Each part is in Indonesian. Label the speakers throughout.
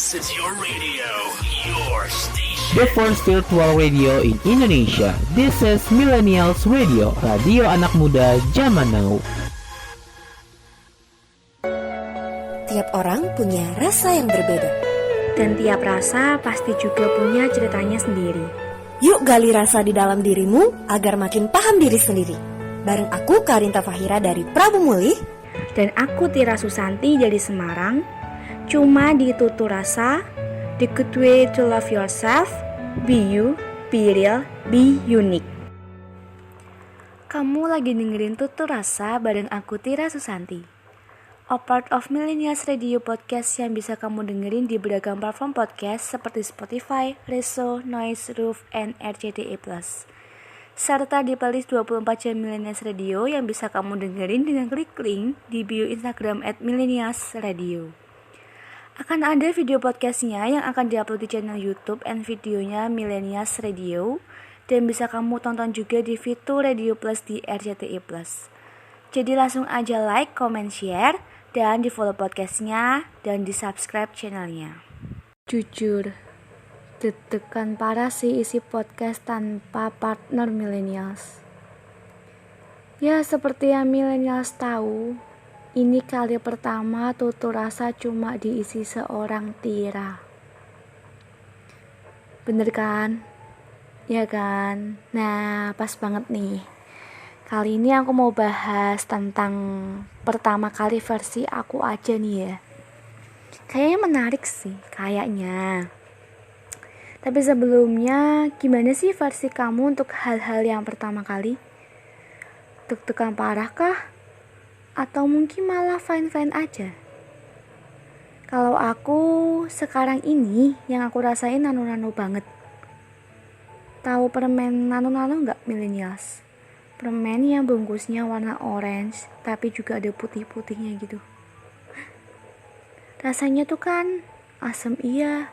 Speaker 1: This is your radio, your station.
Speaker 2: The first virtual radio in Indonesia. This is Millennials Radio, radio anak muda zaman now.
Speaker 3: Tiap orang punya rasa yang berbeda.
Speaker 4: Dan tiap rasa pasti juga punya ceritanya sendiri.
Speaker 3: Yuk gali rasa di dalam dirimu agar makin paham diri sendiri. Bareng aku Karinta Fahira dari Prabu Mulih.
Speaker 4: Dan aku Tira Susanti dari Semarang. Cuma di Tutur Rasa, the good way to love yourself, be you, be real, be unique. Kamu lagi dengerin Tutur Rasa bareng aku Tira Susanti. A part of Millennials Radio Podcast yang bisa kamu dengerin di beragam platform podcast seperti Spotify, Reso, Noise, Roof, and RCTI+. Serta di playlist 24 jam Millennials Radio yang bisa kamu dengerin dengan klik link di bio Instagram @millennialsradio. Akan ada video podcastnya yang akan diupload di channel YouTube and videonya Millennials Radio dan bisa kamu tonton juga di fitur Radio Plus di RCTI+. Jadi langsung aja like, comment, share, dan di follow podcastnya dan di subscribe channelnya. Jujur, deg-degan parah sih isi podcast tanpa partner Millennials. Ya seperti yang Millennials tahu, ini kali pertama Tutur Rasa cuma diisi seorang Tira. Bener kan? Ya kan? Nah, pas banget nih. Kali ini aku mau bahas tentang pertama kali versi aku aja nih ya. Kayaknya menarik sih, kayaknya. Tapi sebelumnya, gimana sih versi kamu untuk hal-hal yang pertama kali? Deg-degan parah kah? Atau mungkin malah fine-fine aja? Kalau aku sekarang ini yang aku rasain nano-nano banget. Tahu permen nano-nano nggak Millennials? Permen yang bungkusnya warna orange tapi juga ada putih-putihnya gitu. Rasanya tuh kan asam iya,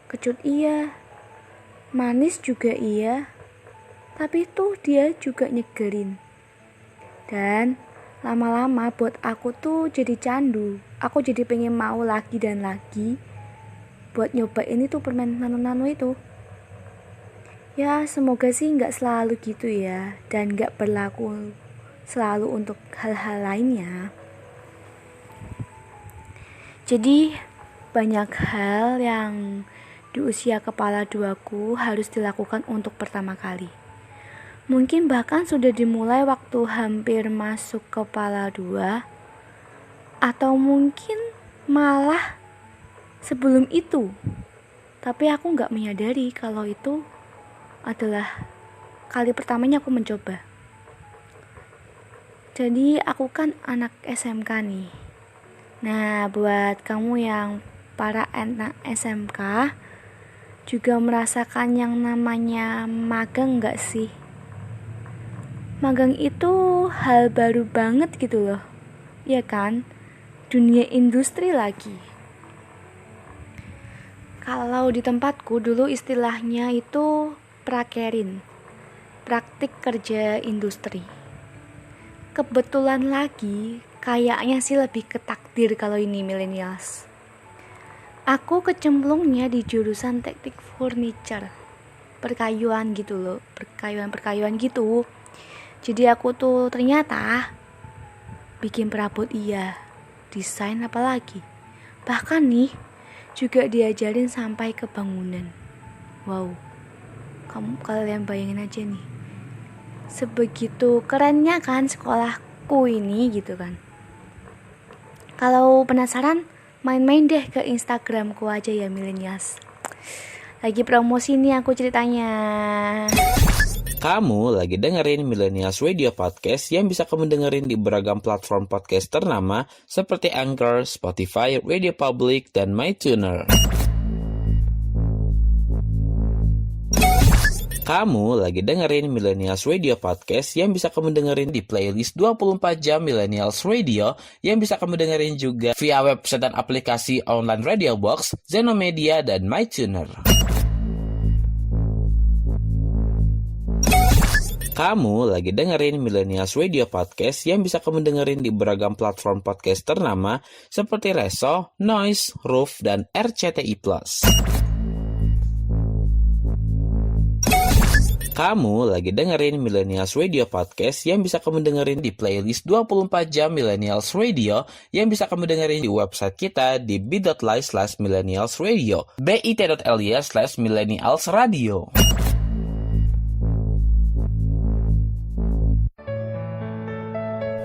Speaker 4: kecut iya, manis juga iya, tapi tuh dia juga nyegerin. Dan lama-lama buat aku tuh jadi candu. Aku jadi pengen mau lagi dan lagi buat nyobain itu permen nano-nano itu. Ya semoga sih gak selalu gitu ya, dan gak berlaku selalu untuk hal-hal lainnya. Jadi banyak hal yang di usia kepala duaku harus dilakukan untuk pertama kali. Mungkin bahkan sudah dimulai waktu hampir masuk kepala 2, atau mungkin malah sebelum itu. Tapi aku gak menyadari kalau itu adalah kali pertamanya aku mencoba. Jadi aku kan anak SMK nih. Nah buat kamu yang para anak SMK juga merasakan yang namanya magang gak sih? Magang itu hal baru banget gitu loh, ya kan? Dunia industri lagi. Kalau di tempatku dulu istilahnya itu prakerin, praktik kerja industri. Kebetulan lagi, kayaknya sih lebih ke takdir kalau ini Millennials. Aku kecemplungnya di jurusan teknik furniture, perkayuan gitu loh, perkayuan gitu. Jadi aku tuh ternyata bikin perabot iya, desain apalagi. Bahkan nih juga diajarin sampai ke bangunan. Wow, kalian bayangin aja nih. Sebegitu kerennya kan sekolahku ini gitu kan. Kalau penasaran, main-main deh ke Instagramku aja ya Millennials. Lagi promosi nih aku ceritanya.
Speaker 5: Kamu lagi dengerin Millennials Radio Podcast yang bisa kamu dengerin di beragam platform podcast ternama seperti Anchor, Spotify, Radio Public, dan MyTuner. Kamu lagi dengerin Millennials Radio Podcast yang bisa kamu dengerin di playlist 24 jam Millennials Radio yang bisa kamu dengerin juga via website dan aplikasi online Radio Box, Zenomedia, dan MyTuner. Kamu lagi dengerin Millennials Radio Podcast yang bisa kamu dengerin di beragam platform podcast ternama seperti Reso, Noise, Roof, dan RCTI+. Kamu lagi dengerin Millennials Radio Podcast yang bisa kamu dengerin di playlist 24 jam Millennials Radio yang bisa kamu dengerin di website kita di bit.ly/millennialsradio bit.ly/millennialsradio.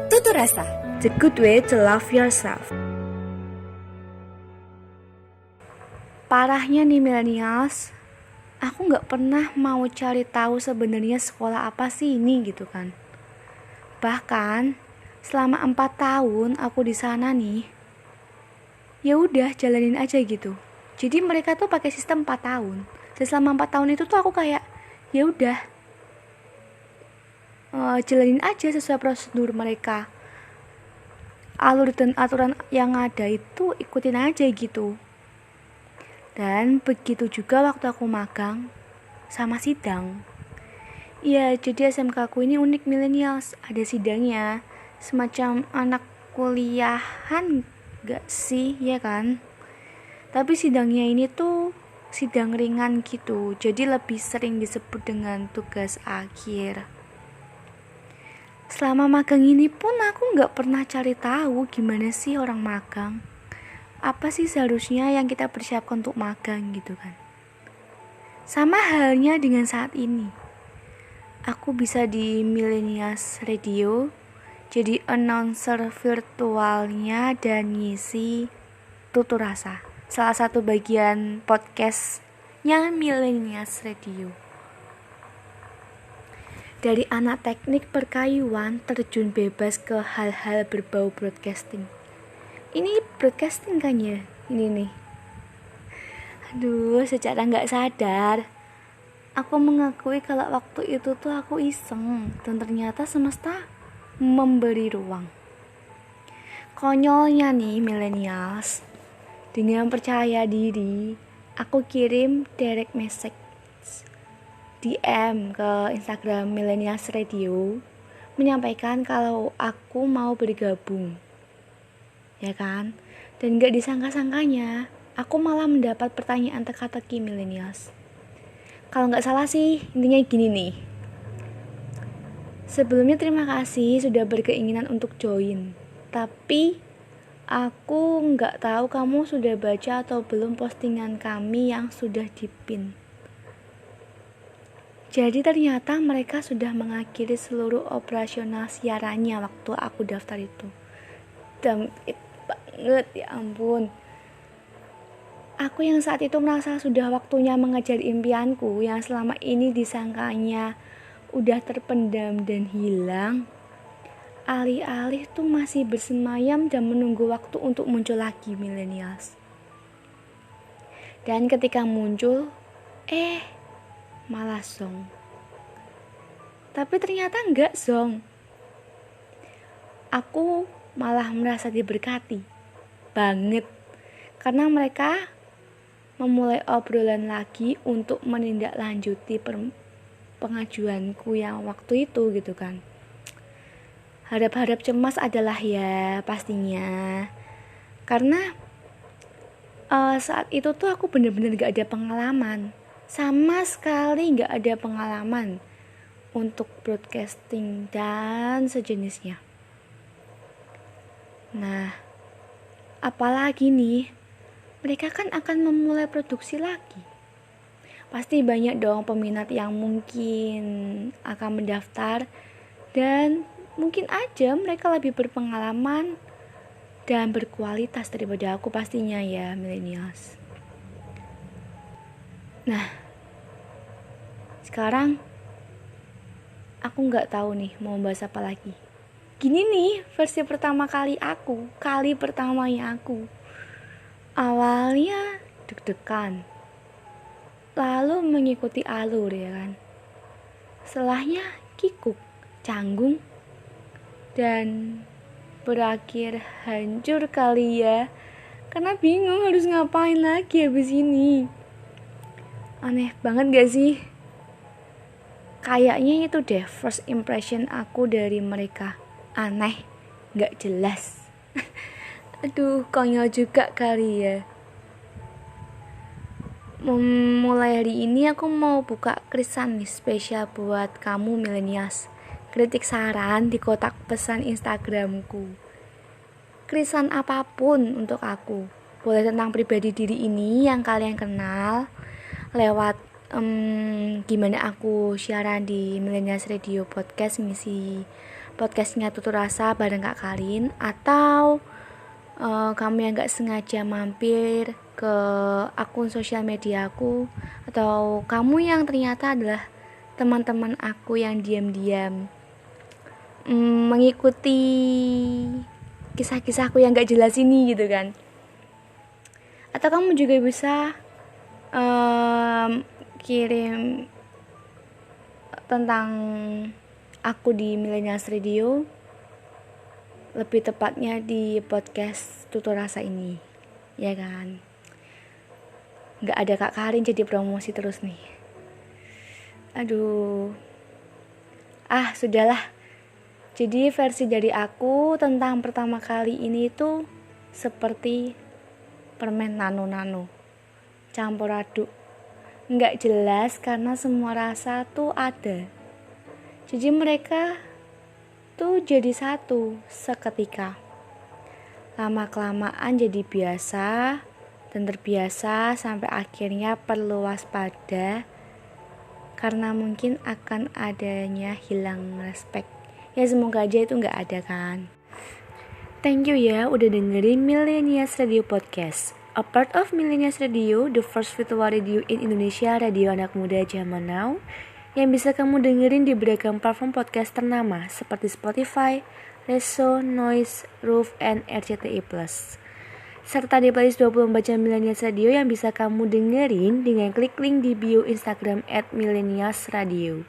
Speaker 3: Tutur rasa.
Speaker 4: The good way to love yourself. Parahnya nih millennials, aku nggak pernah mau cari tahu sebenarnya sekolah apa sih ini gitu kan. Bahkan selama 4 tahun aku di sana nih, ya udah jalanin aja gitu. Jadi mereka tuh pakai sistem 4 tahun. Dan selama 4 tahun itu tuh aku kayak ya udah jalanin aja sesuai prosedur mereka. Alur dan aturan yang ada itu ikutin aja gitu. Dan begitu juga waktu aku magang sama sidang. Iya, jadi SMK aku ini unik millennials. Ada sidangnya, semacam anak kuliahan gak sih, ya kan? Tapi sidangnya ini tuh sidang ringan gitu. Jadi lebih sering disebut dengan tugas akhir. Selama magang ini pun aku gak pernah cari tahu gimana sih orang magang. Apa sih seharusnya yang kita persiapkan untuk magang gitu kan. Sama halnya dengan saat ini. Aku bisa di Millennials Radio jadi announcer virtualnya dan ngisi Tutur Rasa, salah satu bagian podcastnya Millennials Radio. Dari anak teknik perkayuan terjun bebas ke hal-hal berbau broadcasting. Ini broadcasting kan ya? Ini nih. Aduh, secara gak sadar aku mengakui kalau waktu itu tuh aku iseng. Dan ternyata semesta memberi ruang. Konyolnya nih millennials, dengan percaya diri aku kirim direct message DM ke Instagram Millennials Radio menyampaikan kalau aku mau bergabung, ya kan? Dan gak disangka-sangkanya aku malah mendapat pertanyaan teka-teki millennials. Kalau gak salah sih intinya gini nih. Sebelumnya terima kasih sudah berkeinginan untuk join, tapi aku gak tahu kamu sudah baca atau belum postingan kami yang sudah dipin. Jadi ternyata mereka sudah mengakhiri seluruh operasional siarannya waktu aku daftar itu. Damit banget, ya ampun. Aku yang saat itu merasa sudah waktunya mengejar impianku yang selama ini disangkanya udah terpendam dan hilang. Alih-alih tuh masih bersemayam dan menunggu waktu untuk muncul lagi millennials. Dan ketika muncul, malah zong. Tapi ternyata enggak zong. Aku malah merasa diberkati banget karena mereka memulai obrolan lagi untuk menindaklanjuti pengajuanku yang waktu itu gitu kan. Harap-harap cemas adalah ya pastinya, karena saat itu tuh aku bener-bener gak ada pengalaman. Sama sekali gak ada pengalaman untuk broadcasting dan sejenisnya. Nah, apalagi nih, mereka kan akan memulai produksi lagi. Pasti banyak dong peminat yang mungkin akan mendaftar dan mungkin aja mereka lebih berpengalaman dan berkualitas daripada aku pastinya ya millennials. Nah, sekarang aku gak tahu nih mau bahas apa lagi. Gini nih versi pertama kali pertamanya aku. Awalnya deg-degan, lalu mengikuti alur ya kan. Setelahnya kikuk, canggung, dan berakhir hancur kali ya. Karena bingung harus ngapain lagi habis ini. Aneh banget gak sih? Kayaknya itu deh first impression aku dari mereka. Aneh, gak jelas. Aduh, konyol juga kali ya. Mulai hari ini aku mau buka krisan nih spesial buat kamu millennials. Kritik saran di kotak pesan Instagramku. Krisan apapun untuk aku. Boleh tentang pribadi diri ini yang kalian kenal lewat gimana aku siaran di Millennials Radio Podcast, ngisi podcastnya Tutur Rasa bareng Kak Karin, atau kamu yang gak sengaja mampir ke akun sosial media aku, atau kamu yang ternyata adalah teman-teman aku yang diam-diam mengikuti kisah-kisahku yang gak jelas ini gitu kan. Atau kamu juga bisa kirim tentang aku di Millennials Radio, lebih tepatnya di podcast Tutur Rasa ini, ya kan. Gak ada Kak Karin jadi promosi terus nih. Aduh. Sudahlah. Jadi versi dari aku tentang pertama kali ini tuh seperti permen nano-nano campur aduk. Nggak jelas karena semua rasa tuh ada. Jadi mereka tuh jadi satu seketika. Lama-kelamaan jadi biasa dan terbiasa sampai akhirnya perlu waspada karena mungkin akan adanya hilang respect. Ya semoga aja itu nggak ada kan. Thank you ya udah dengerin Millennials Radio Podcast. A part of Millennials Radio, the first virtual radio in Indonesia, radio anak muda zaman now, yang bisa kamu dengerin di beragam platform podcast ternama seperti Spotify, Reso, Noise, Roof, and RCTI+. Serta di playlist 24 jam Millennials Radio yang bisa kamu dengerin dengan klik link di bio Instagram @millennialsradio.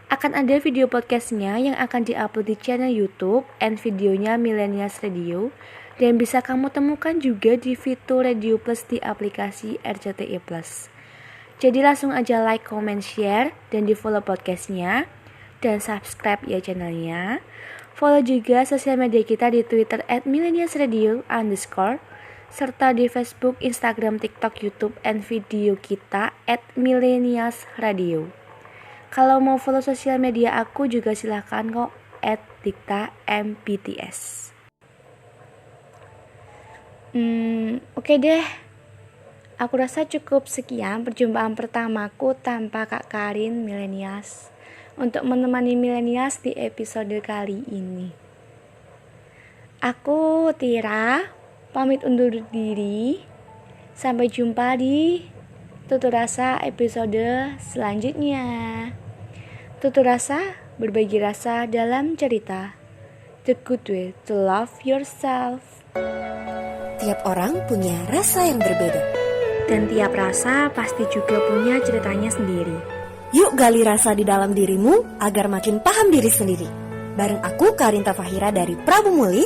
Speaker 4: Akan ada video podcastnya yang akan diupload di channel YouTube and videonya Millennials Radio, dan bisa kamu temukan juga di fitur Radio Plus di aplikasi RCTI Plus. Jadi langsung aja like, comment, share, dan di follow podcastnya, dan subscribe ya channelnya. Follow juga sosial media kita di Twitter @millennialsradio_, serta di Facebook, Instagram, TikTok, YouTube, and video kita @millennialsradio. Kalau mau follow sosial media aku juga silahkan kok @dikta_mbts. Oke deh, aku rasa cukup sekian perjumpaan pertamaku tanpa Kak Karin Millennials untuk menemani Millennials di episode kali ini. Aku Tira, pamit undur diri. Sampai jumpa di Tutur Rasa episode selanjutnya. Tutur Rasa, berbagi rasa dalam cerita. The good way to love yourself.
Speaker 3: Tiap orang punya rasa yang berbeda.
Speaker 4: Dan tiap rasa pasti juga punya ceritanya sendiri.
Speaker 3: Yuk gali rasa di dalam dirimu agar makin paham diri sendiri. Bareng aku Karinta Fahira dari Prabu Muli.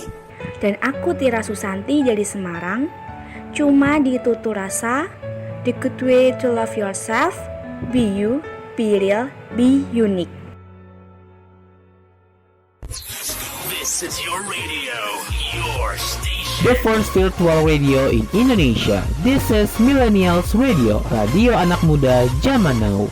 Speaker 4: Dan aku Tira Susanti dari Semarang. Cuma di Tutur Rasa, the good way to love yourself. Be you, be real, be unique.
Speaker 1: This is your radio, your station.
Speaker 2: The first virtual radio in Indonesia. This is Millennials Radio, radio anak muda zaman now.